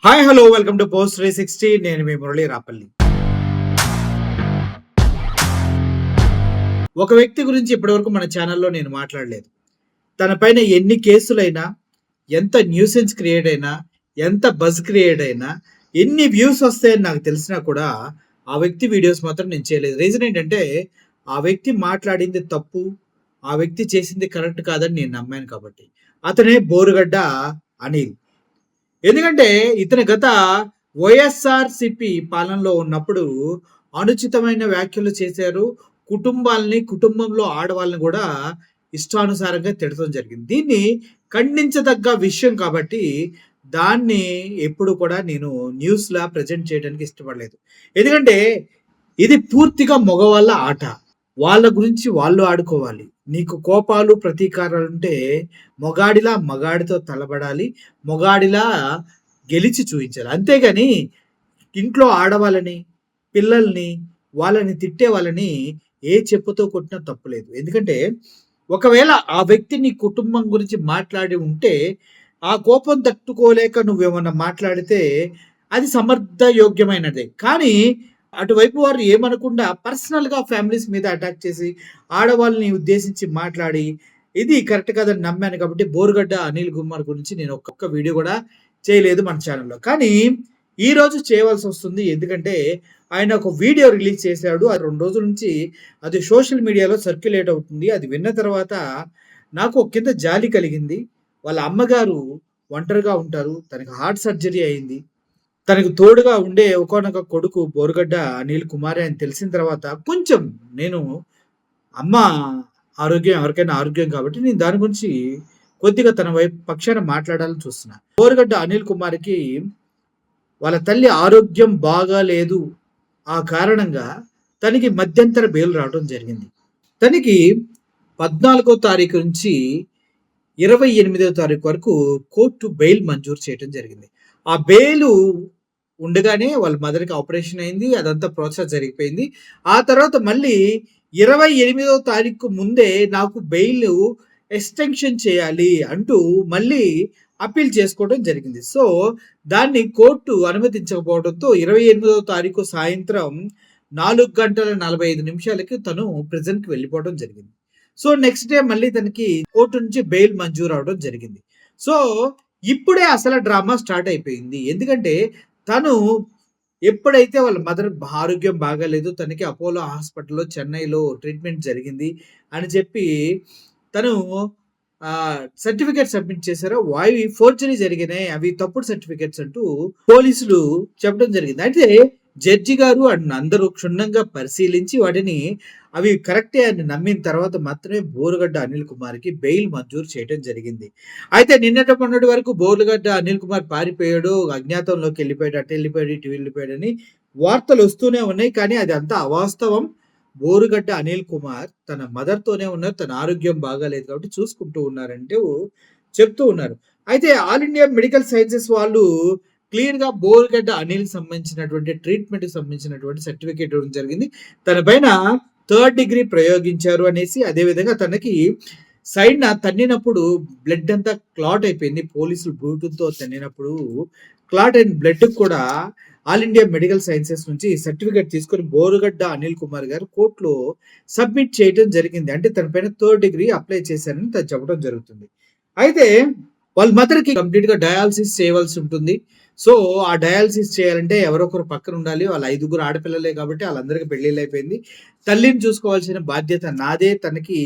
Hi hello welcome to post 360. నేను మీ మురళి రాపల్లి. ఒక వ్యక్తి గురించి ఇప్పటివరకు మన ఛానల్లో నేను మాట్లాడలేదు. తన పైన ఎన్ని కేసులైనా, ఎంత న్యూసెన్స్ క్రియేట్ అయినా, ఎంత బజ్ క్రియేట్ అయినా, ఎన్ని వ్యూస్ వస్తాయని నాకు తెలిసినా కూడా ఆ వ్యక్తి వీడియోస్ మాత్రం నేను చేయలేదు. రీజన్ ఏంటంటే ఆ వ్యక్తి మాట్లాడింది తప్పు, ఆ వ్యక్తి చేసింది కరెక్ట్ కాదని నేను నమ్మాను కాబట్టి. అతనే బోరుగడ్డ అనిల్. ఎందుకంటే ఇతని గత వైఎస్ఆర్‌సీపీ పాలనలో ఉన్నప్పుడు అనుచితమైన వ్యాఖ్యలు చేశారు. కుటుంబంలో ఆడవాళ్ళని కూడా ఇష్టానుసారంగా తిడతం జరిగింది. దీన్ని ఖండించదగ్గ విషయం కాబట్టి దాన్ని ఎప్పుడు కూడా నేను న్యూస్‌లా ప్రెజెంట్ చేయడానికి ఇష్టపడలేదు. ఎందుకంటే ఇది పూర్తిగా మగవాళ్ళ ఆట. వాళ్ళ గురించి వాళ్ళు ఆడుకోవాలి. నీకు కోపాలు, ప్రతీకారాలుంటే మొగాడిలా మగాడితో తలబడాలి. మొగాడిలా గెలిచి చూయించాలి. అంతేగాని ఇంట్లో ఆడవాళ్ళని, పిల్లల్ని, వాళ్ళని తిట్టే వాళ్ళని ఏ చెప్పుతో కొట్టినా తప్పులేదు. ఎందుకంటే ఒకవేళ ఆ వ్యక్తి నీ కుటుంబం గురించి మాట్లాడి ఉంటే, ఆ కోపం తట్టుకోలేక నువ్వేమన్నా మాట్లాడితే అది సమర్థయోగ్యమైనదే. కానీ అటువైపు వారు ఏమనకుండా పర్సనల్‌గా ఫ్యామిలీస్ మీద అటాక్ చేసి, ఆడవాళ్ళని ఉద్దేశించి మాట్లాడి, ఇది కరెక్ట్ కాదని నమ్మాను కాబట్టి బోరుగడ్డ అనిల్ కుమార్ గురించి నేను ఒక్క వీడియో కూడా చేయలేదు మన ఛానెల్‌లో. కానీ ఈరోజు చేయవలసొస్తుంది. ఎందుకంటే ఆయన ఒక వీడియో రిలీజ్ చేశాడు. ఆ 2 రోజుల నుంచి అది సోషల్ మీడియాలో సర్క్యులేట్ అవుతుంది. అది విన్న తర్వాత నాకు ఒక కింద జాలి కలిగింది. వాళ్ళ అమ్మగారు ఒంటరిగా ఉంటారు. తనకి హార్ట్ సర్జరీ అయింది. తనకు తోడుగా ఉండే ఒకానొక కొడుకు బోరుగడ్డ అనిల్ కుమారే అని తెలిసిన తర్వాత కొంచెం నేను అమ్మ ఆరోగ్యం ఎవరికైనా ఆరోగ్యం కాబట్టి నేను దాని గురించి కొద్దిగా తన వైపు పక్షాన మాట్లాడాలని చూస్తున్నా. బోరుగడ్డ అనిల్ కుమార్‌కి వాళ్ళ తల్లి ఆరోగ్యం బాగాలేదు. ఆ కారణంగా తనకి మధ్యంతర బెయిల్ రావడం జరిగింది. తనకి 14వ తారీఖు నుంచి 28వ తారీఖు వరకు కోర్టు బెయిల్ మంజూరు చేయడం జరిగింది. ఆ బెయిలు ఉండగానే వాళ్ళ మదర్‌కి ఆపరేషన్ అయింది. అదంతా ప్రాసెస్ జరిగిపోయింది. ఆ తర్వాత మళ్ళీ 28వ తారీఖు ముందే నాకు బెయిల్ ఎక్స్‌టెన్షన్ చేయాలి అంటూ మళ్ళీ అప్పీల్ చేసుకోవడం జరిగింది. సో, దాన్ని కోర్టు అనుమతించకపోవడంతో 28వ తారీఖు సాయంత్రం 4 గంటల 45 నిమిషాలకి తను ప్రిజన్‌కి వెళ్ళిపోవడం జరిగింది. సో, నెక్స్ట్ డే మళ్ళీ తనకి కోర్టు నుంచి బెయిల్ మంజూరు అవ్వడం జరిగింది. సో, ఇప్పుడే అసలు డ్రామా స్టార్ట్ అయిపోయింది. ఎందుకంటే తను ఎప్పుడైతే వాళ్ళ మదర్ ఆరోగ్యం బాగాలేదు, తనకి అపోలో హాస్పిటల్‌లో చెన్నైలో ట్రీట్మెంట్ జరిగింది అని చెప్పి తను సర్టిఫికేట్ సబ్మిట్ చేశారో అవి ఫోర్జరీ జరిగినాయి. అవి తప్పుడు సర్టిఫికేట్స్ అంటూ పోలీసులు చెప్పడం జరిగింది. అయితే జడ్జి గారు అందరూ క్షుణ్ణంగా పరిశీలించి వాటిని అవి కరెక్టే అని నమ్మిన తర్వాత మాత్రమే బోరుగడ్డ అనిల్ కుమార్‌కి బెయిల్ మంజూరు చేయడం జరిగింది. అయితే మొన్నటి వరకు బోరుగడ్డ అనిల్ కుమార్ పారిపోయాడు, అజ్ఞాతంలోకి వెళ్ళిపోయాడు, అటు వెళ్ళిపోయాడు, ఇటు వెళ్ళిపోయాడని వార్తలు వస్తూనే ఉన్నాయి. కానీ అది అంతా అవాస్తవం. బోరుగడ్డ అనిల్ కుమార్ తన మదర్‌తోనే ఉన్నారు. తన ఆరోగ్యం బాగాలేదు కాబట్టి చూసుకుంటూ ఉన్నారంటూ చెప్తూ ఉన్నారు. అయితే ఆల్ ఇండియా మెడికల్ సైన్సెస్ వాళ్ళు క్లియర్‌గా బోరుగడ్డ అనిల్‌కి సంబంధించినటువంటి ట్రీట్మెంట్‌కి సంబంధించినటువంటి సర్టిఫికేట్ ఇవ్వడం జరిగింది. తన పైన థర్డ్ డిగ్రీ ప్రయోగించారు అనేసి, అదేవిధంగా తనకి సైడ్‌న తన్నినప్పుడు బ్లడ్ అంతా క్లాట్ అయిపోయింది. పోలీసులు బూటులతో తన్నినప్పుడు క్లాట్ అయిన బ్లడ్ కూడా ఆల్ ఇండియా మెడికల్ సైన్సెస్ నుంచి సర్టిఫికేట్ తీసుకొని బోరుగడ్డ అనిల్ కుమార్ గారు కోర్టులో సబ్మిట్ చేయడం జరిగింది. అంటే తన పైన థర్డ్ డిగ్రీ అప్లై చేశారని తను చెప్పడం జరుగుతుంది. అయితే వాళ్ళ మదర్‌కి కంప్లీట్‌గా డయాలిసిస్ చేయవలసి ఉంటుంది. సో, ఆ డయాలిసిస్ చేయాలంటే ఎవరో ఒకరు పక్కన ఉండాలి. వాళ్ళ 5గురు ఆడపిల్లలే కాబట్టి ఆళ్ళందరికీ పెళ్ళిళ్ళైపోయింది. తల్లిని చూసుకోవాల్సిన బాధ్యత నాదే. తనకి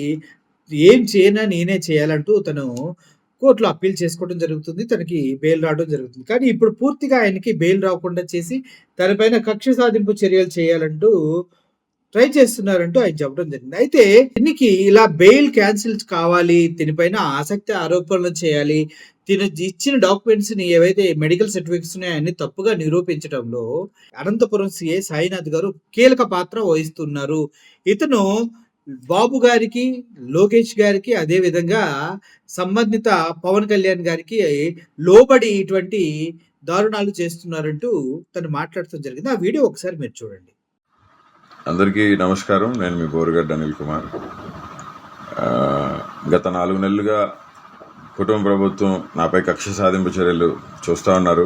ఏం చేయనా నేనే చేయాలంటూ తను కోర్టులో అప్పీల్ చేసుకోవడం జరుగుతుంది. తనకి బెయిల్ రావడం జరుగుతుంది. కానీ ఇప్పుడు పూర్తిగా ఆయనకి బెయిల్ రాకుండా చేసి తన పైన కక్ష సాధింపు చర్యలు చేయాలంటూ ట్రై చేస్తున్నారంటూ ఆయన చెప్పడం జరిగింది. అయితే దీనికి ఇలా బెయిల్ క్యాన్సిల్ కావాలి, దీనిపైన ఆసక్తి ఆరోపణలు చేయాలి, తిను ఇచ్చిన డాక్యుమెంట్స్‌ని ఏవైతే మెడికల్ సర్టిఫికేట్స్ ఉన్నాయో అయన్నీ తప్పుగా నిరూపించడంలో అనంతపురం సీఐ సాయినాథ్ గారు కీలక పాత్ర వహిస్తున్నారు. ఇతను బాబు గారికి, లోకేష్ గారికి, అదే విధంగా సంబంధిత పవన్ కళ్యాణ్ గారికి లోబడి ఇటువంటి దారుణాలు చేస్తున్నారంటూ తను మాట్లాడటం జరిగింది. ఆ వీడియో ఒకసారి మీరు చూడండి. అందరికీ నమస్కారం. నేను మీ బోరుగడ్డ అనిల్ కుమార్. గత 4 నెలలుగా కుటుంబ ప్రభుత్వం నాపై కక్ష సాధింపు చర్యలు చూస్తూ ఉన్నారు.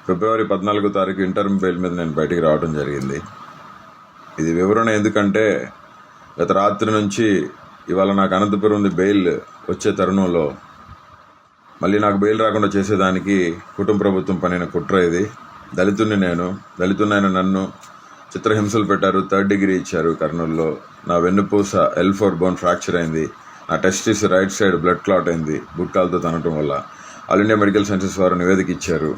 ఫిబ్రవరి 14వ తారీఖు ఇంటర్మ్ బెయిల్ మీద నేను బయటికి రావడం జరిగింది. ఇది వివరణ ఎందుకంటే గత రాత్రి నుంచి ఇవాళ నాకు అనంతపురం బెయిల్ వచ్చే తరుణంలో మళ్ళీ నాకు బెయిల్ రాకుండా చేసేదానికి కుటుంబ ప్రభుత్వం పనిన కుట్ర ఇది. దళితున్నైన నన్ను చిత్రహింసలు పెట్టారు. 3rd డిగ్రీ ఇచ్చారు కర్నూలులో. నా వెన్నుపూస L4 బోన్ ఫ్రాక్చర్ అయింది. నా testis right side blood clot అయింది గుట్కాలతో తనటం వల్ల. ఆల్ ఇండియా మెడికల్ సైన్సెస్ వారు నివేదిక ఇచ్చారు.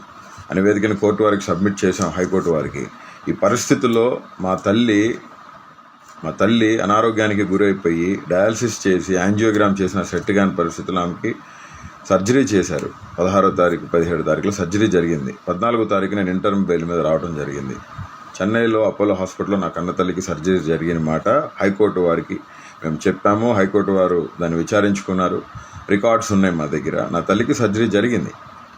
ఆ నివేదికను కోర్టు వారికి సబ్మిట్ చేశాం, హైకోర్టు వారికి. ఈ పరిస్థితుల్లో మా తల్లి అనారోగ్యానికి గురైపోయి డయాలసిస్ చేసి యాంజియోగ్రామ్ చేసిన సెట్ కాని పరిస్థితుల్లో ఆమెకి సర్జరీ చేశారు. 16వ తారీఖు 17వ తారీఖులో సర్జరీ జరిగింది. 14వ తారీఖు నేను ఇంటర్మ్ బెయిల్ మీద రావడం జరిగింది. చెన్నైలో అపోలో హాస్పిటల్లో నా కన్న తల్లికి సర్జరీ జరిగిన మాట హైకోర్టు వారికి మేము చెప్పాము. హైకోర్టు వారు దాన్ని విచారించుకున్నారు. రికార్డ్స్ ఉన్నాయి మా దగ్గర. నా తల్లికి సర్జరీ జరిగింది.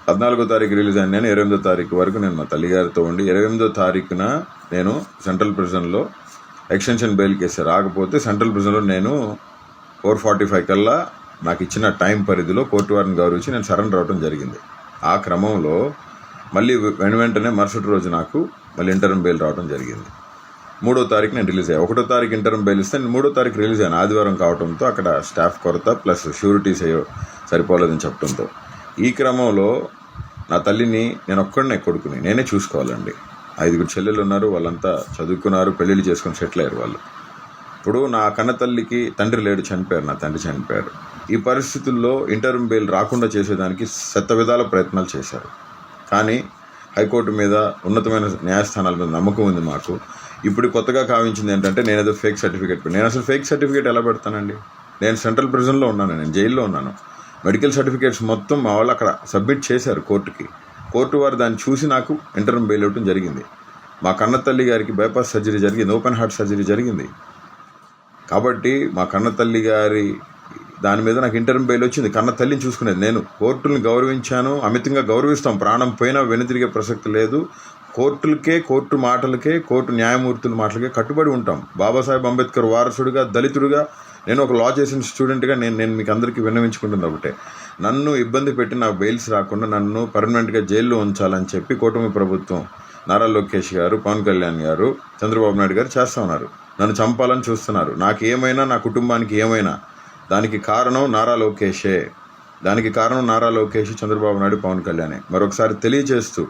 14వ తారీఖు రిలీజ్ అయిన నేను 28వ తారీఖు వరకు నేను మా తల్లిగారితో ఉండి 28వ తారీఖున నేను సెంట్రల్ ప్రిజన్లో ఎక్స్టెన్షన్ బెయిల్ కేసు రాకపోతే సెంట్రల్ ప్రిజన్లో నేను 4:45 కల్లా నాకు ఇచ్చిన టైం పరిధిలో కోర్టు వారిని గౌరవించి నేను సరెండర్ అవడం జరిగింది. ఆ క్రమంలో మళ్ళీ వెంటనే మరుసటి రోజు నాకు మళ్ళీ ఇంటర్మ్ బెయిల్ రావడం జరిగింది. 3వ తారీఖు నేను రిలీజ్ అయ్యాను. 1వ తారీఖు ఇంటర్మ్ బెయిల్ ఇస్తే నేను 3వ తారీఖు రిలీజ్ అయ్యాను. ఆదివారం కావడంతో అక్కడ స్టాఫ్ కొరత ప్లస్ షూరిటీస్ సరిపోలేదని చెప్పడంతో ఈ క్రమంలో నా తల్లిని నేను ఒక్కడనే కొడుకుని నేనే చూసుకోవాలండి. 5 చెల్లెలు ఉన్నారు. వాళ్ళంతా చదువుకున్నారు, పెళ్ళిళ్ళు చేసుకొని సెటిల్ అయ్యారు వాళ్ళు. ఇప్పుడు నా కన్న తల్లికి తండ్రి లేడు, చనిపోయారు. నా తండ్రి చనిపోయారు. ఈ పరిస్థితుల్లో ఇంటర్మ్ బెయిల్ రాకుండా చేసేదానికి విధాల ప్రయత్నాలు చేశారు. కానీ హైకోర్టు మీద, ఉన్నతమైన న్యాయస్థానాల మీద నమ్మకం ఉంది మాకు. ఇప్పుడు కొత్తగా కావించింది ఏంటంటే నేనేదో ఫేక్ సర్టిఫికేట్ నేను అసలు ఫేక్ సర్టిఫికేట్ ఎలా పెడతానండి? నేను సెంట్రల్ ప్రిజన్లో ఉన్నాను, నేను జైల్లో ఉన్నాను. మెడికల్ సర్టిఫికేట్స్ మొత్తం మా వాళ్ళు అక్కడ సబ్మిట్ చేశారు కోర్టుకి. కోర్టు వారు దాన్ని చూసి నాకు ఇంటర్మ్ బెయిల్ ఇవ్వడం జరిగింది. మా కన్న తల్లి గారికి బైపాస్ సర్జరీ జరిగింది, ఓపెన్ హార్ట్ సర్జరీ జరిగింది. కాబట్టి మా కన్న తల్లి గారి దాని మీద నాకు ఇంటర్మ్ బెయిల్ వచ్చింది. కన్న తల్లిని చూసుకునేది నేను. కోర్టుని గౌరవించాను, అమితంగా గౌరవిస్తాం. ప్రాణం పోయినా వెనుతిరిగే ప్రసక్తి లేదు. కోర్టులకే, కోర్టు మాటలకే, కోర్టు న్యాయమూర్తుల మాటలకే కట్టుబడి ఉంటాం. బాబాసాహెబ్ అంబేద్కర్ వారసుడిగా, దళితుడిగా, నేను ఒక లా చేసిన స్టూడెంట్గా నేను మీకు అందరికీ విన్నవించుకుంటుంది ఒకటే, నన్ను ఇబ్బంది పెట్టి నాకు బెయిల్స్ రాకుండా నన్ను పర్మనెంట్గా జైల్లో ఉంచాలని చెప్పి కూటమి ప్రభుత్వం, నారా లోకేష్ గారు, పవన్ కళ్యాణ్ గారు, చంద్రబాబు నాయుడు గారు చేస్తూ ఉన్నారు. నన్ను చంపాలని చూస్తున్నారు. నాకు ఏమైనా, నా కుటుంబానికి ఏమైనా దానికి కారణం నారా లోకేషే. చంద్రబాబు నాయుడు, పవన్ కళ్యాణే. మరొకసారి తెలియజేస్తూ,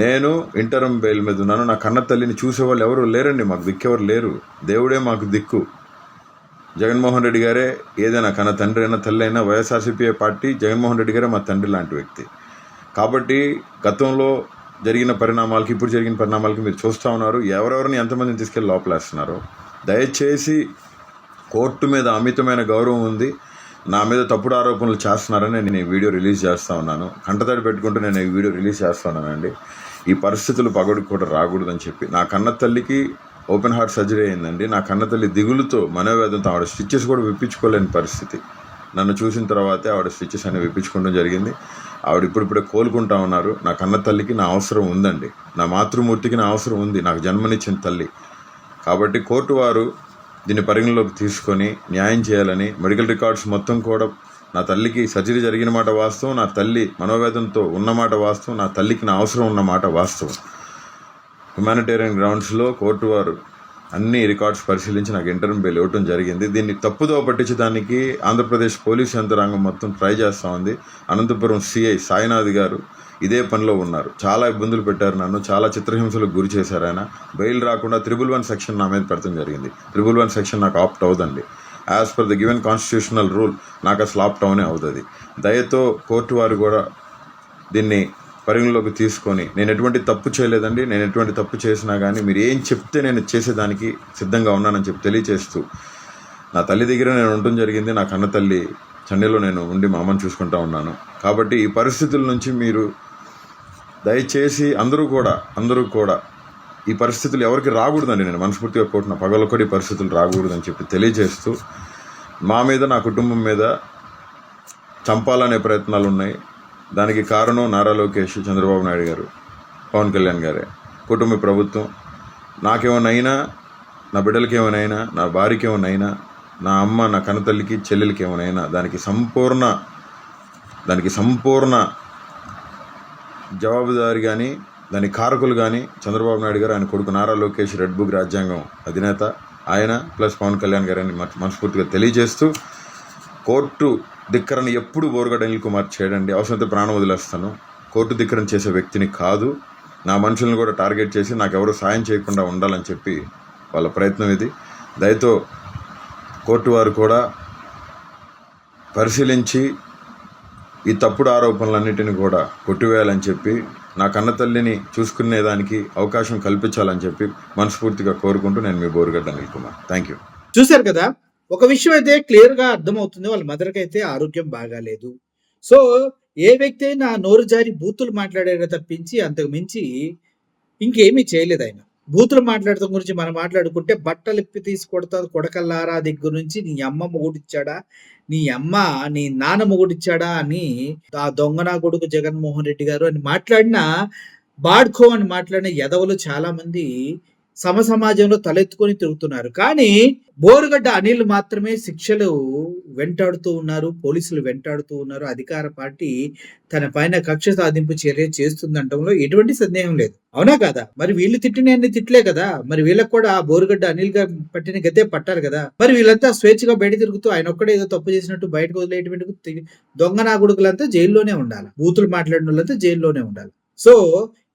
నేను ఇంటర్మ్ బెయిల్ మీద ఉన్నాను. నా కన్న తల్లిని చూసేవాళ్ళు ఎవరు లేరండి. మాకు దిక్కెవరు లేరు. దేవుడే మాకు దిక్కు. జగన్మోహన్ రెడ్డి గారే ఏదైనా, కన్న తండ్రి అయినా తల్లి అయినా, వైఎస్ఆర్సీపీ పార్టీ జగన్మోహన్ రెడ్డి గారే మా తండ్రి లాంటి వ్యక్తి. కాబట్టి గతంలో జరిగిన పరిణామాలకి, ఇప్పుడు జరిగిన పరిణామాలకి మీరు చూస్తూ ఉన్నారు. ఎవరెవరిని ఎంతమందిని తీసుకెళ్ళి లోపలేస్తున్నారో. దయచేసి కోర్టు మీద అమితమైన గౌరవం ఉంది. నా మీద తప్పుడు ఆరోపణలు చేస్తున్నారని నేను ఈ వీడియో రిలీజ్ చేస్తూ ఉన్నాను. కంటతడి పెట్టుకుంటూ నేను ఈ వీడియో రిలీజ్ చేస్తూ ఉన్నానండి. ఈ పరిస్థితులు పగడికి కూడా రాకూడదని చెప్పి. నా కన్న తల్లికి ఓపెన్ హార్ట్ సర్జరీ అయిందండి. నా కన్న తల్లి దిగులుతో, మనోవేదంతో ఆవిడ స్టిచెస్ కూడా విప్పించుకోలేని పరిస్థితి. నన్ను చూసిన తర్వాతే ఆవిడ స్టిచెస్ అనేవి విప్పించుకోవడం జరిగింది. ఆవిడ ఇప్పుడిప్పుడే కోలుకుంటా ఉన్నారు. నా కన్న తల్లికి నా అవసరం ఉందండి. నా మాతృమూర్తికి నా అవసరం ఉంది, నాకు జన్మనిచ్చిన తల్లి. కాబట్టి కోర్టు వారు దీన్ని పరిగణలోకి తీసుకొని న్యాయం చేయాలని, మెడికల్ రికార్డ్స్ మొత్తం కూడా, నా తల్లికి సర్జరీ జరిగిన మాట వాస్తవం, నా తల్లి మనోవేదంతో ఉన్నమాట వాస్తవం, నా తల్లికి నా అవసరం ఉన్నమాట వాస్తవం. హ్యుమానిటేరియన్ గ్రౌండ్స్లో కోర్టు వారు అన్ని రికార్డ్స్ పరిశీలించి నాకు ఇంటర్మ్ బెయిల్ ఇవ్వడం జరిగింది. దీన్ని తప్పుదో పట్టించడానికి ఆంధ్రప్రదేశ్ పోలీస్ యంత్రాంగం మొత్తం ట్రై చేస్తూ ఉంది. అనంతపురం సిఐ సాయినాథ్ గారు ఇదే పనిలో ఉన్నారు. చాలా ఇబ్బందులు పెట్టారు నన్ను, చాలా చిత్రహింసలకు గురి చేశారు ఆయన. బెయిల్ రాకుండా 311 సెక్షన్ నా మీద పెడతాం జరిగింది. 311 సెక్షన్ నాకు ఆప్ట్ అవుదండి. As per the given constitutional rule నాకు అసలు ఆప్ట్ అవునే అవుతుంది. దయతో కోర్టు వారు కూడా దీన్ని పరిగణలోకి తీసుకొని, నేను ఎటువంటి తప్పు చేయలేదండి. నేను ఎటువంటి తప్పు చేసినా కానీ మీరు ఏం చెప్తే నేను చేసేదానికి సిద్ధంగా ఉన్నానని చెప్పి తెలియచేస్తూ, నా తల్లి దగ్గర నేను ఉండటం జరిగింది. నా కన్న తల్లి చెన్నైలో నేను ఉండి మా అమ్మని చూసుకుంటా ఉన్నాను. కాబట్టి ఈ పరిస్థితుల నుంచి మీరు దయచేసి అందరూ కూడా ఈ పరిస్థితులు ఎవరికి రాకూడదండి. నేను మనస్ఫూర్తిగా కోరుతున్నా, పగలొక్కడి పరిస్థితులు రాకూడదని చెప్పి తెలియజేస్తూ, మా మీద, నా కుటుంబం మీద చంపాలనే ప్రయత్నాలు ఉన్నాయి. దానికి కారణం నారా లోకేష్, చంద్రబాబు నాయుడు గారు, పవన్ కళ్యాణ్ గారే, కుటుంబ ప్రభుత్వం. నాకేమైనా, నా బిడ్డలకి ఏమైనా, నా భార్యకి ఏమైనా, నా అమ్మ, నా కన్నతల్లికి, చెల్లెలకి ఏమైనా దానికి సంపూర్ణ జవాబుదారి కానీ దాని కారకులు కానీ చంద్రబాబు నాయుడు గారు, ఆయన కొడుకు నారా లోకేష్, రెడ్ బుక్ రాజ్యాంగం అధినేత ఆయన ప్లస్ పవన్ కళ్యాణ్ గారని మనస్ఫూర్తిగా తెలియజేస్తూ, కోర్టు ధిక్కరణ ఎప్పుడు బోరుగడ్డ అనిల్ కుమార్ చేయడండి. అవసరమైతే ప్రాణం వదిలేస్తాను. కోర్టు ధిక్కరణ చేసే వ్యక్తిని కాదు. నా మనుషులను కూడా టార్గెట్ చేసి నాకెవరూ సాయం చేయకుండా ఉండాలని చెప్పి వాళ్ళ ప్రయత్నం ఇది. దయతో కోర్టు వారు కూడా పరిశీలించి ఈ తప్పుడు ఆరోపణలన్నిటిని కూడా కొట్టివేయాలని చెప్పి, నా కన్న తల్లిని చూసుకునేదానికి అవకాశం కల్పించాలని చెప్పి మనస్ఫూర్తిగా కోరుకుంటూ నేను మీ బోరుగడ్డ అనిల్ కుమార్. Thank you. చూశారు కదా, ఒక విషయం అయితే క్లియర్ గా అర్థమవుతుంది, వాళ్ళ మదర్కి అయితే ఆరోగ్యం బాగాలేదు. సో ఏ వ్యక్తి అయినా నోరు జారి బూతులు మాట్లాడారో తప్పించి అంతకు మించి ఇంకేమీ చేయలేదు ఆయన. బూతులు మాట్లాడటం గురించి మనం మాట్లాడుకుంటే బట్టలు ఇప్పి తీసి కొడతా కొడకల్లారా దగ్గర నుంచి నీ అమ్మ మొగుడిచ్చాడా, నీ నాన్న మొగుడిచ్చాడా అని ఆ దొంగనా కొడుకు జగన్మోహన్ రెడ్డి గారు అని మాట్లాడిన, బాడ్కో అని మాట్లాడిన ఎదవలు చాలా మంది సమాజంలో తలెత్తుకొని తిరుగుతున్నారు. కానీ బోరుగడ్డ అనిల్ మాత్రమే శిక్షలు వెంటాడుతూ ఉన్నారు, పోలీసులు వెంటాడుతూ ఉన్నారు. అధికార పార్టీ తన పైన కక్ష సాధింపు చర్య చేస్తుందంటంలో ఎటువంటి సందేహం లేదు. అవునా కాదా? మరి వీళ్ళు తిట్టిన అన్ని తిట్లే కదా, మరి వీళ్ళకి కూడా బోరుగడ్డ అనిల్ గా పట్టిన గతే పట్టారు కదా. మరి వీళ్ళంతా స్వేచ్ఛగా బయట తిరుగుతూ ఆయన ఒక్కడే ఏదో తప్పు చేసినట్టు బయటకు వదిలేటువంటి దొంగ నాగుడుకులంతా జైల్లోనే ఉండాలి, బూతులు మాట్లాడిన వాళ్ళంతా జైల్లోనే ఉండాలి. సో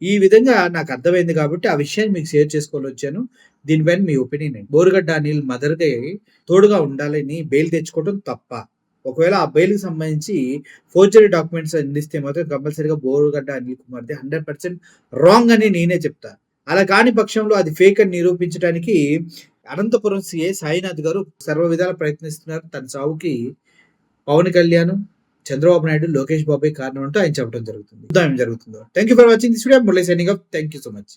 ఈ విధంగా నాకు అర్థమైంది కాబట్టి ఆ విషయాన్ని మీకు షేర్ చేసుకోవాలి వచ్చాను. దీనిపైన మీ ఒపీనియన్ ఏంటి? బోరుగడ్డ అనిల్ మదర్కి తోడుగా ఉండాలని బెయిల్ తెచ్చుకోవడం తప్ప? ఒకవేళ ఆ బెయిల్కి సంబంధించి ఫోర్జరీ డాక్యుమెంట్స్ అందిస్తే మాత్రం కంపల్సరీగా బోరుగడ్డ అనిల్ కుమార్ది 100% రాంగ్ అని నేనే చెప్తా. అలా కాని పక్షంలో అది ఫేక్ అని నిరూపించడానికి అనంతపురం సిఐ సాయినాథ్ గారు సర్వ విధాల ప్రయత్నిస్తున్నారు. తన చావుకి పవన్ కళ్యాణ్, చంద్రబాబు నాయుడు, లోకేష్ బాబు కారణం అంటూ ఆయన చెప్పడం జరుగుతుంది. చూద్దాం ఏం జరుగుతుందో. Thank you for watching this video. Murali signing off. Thank you so much.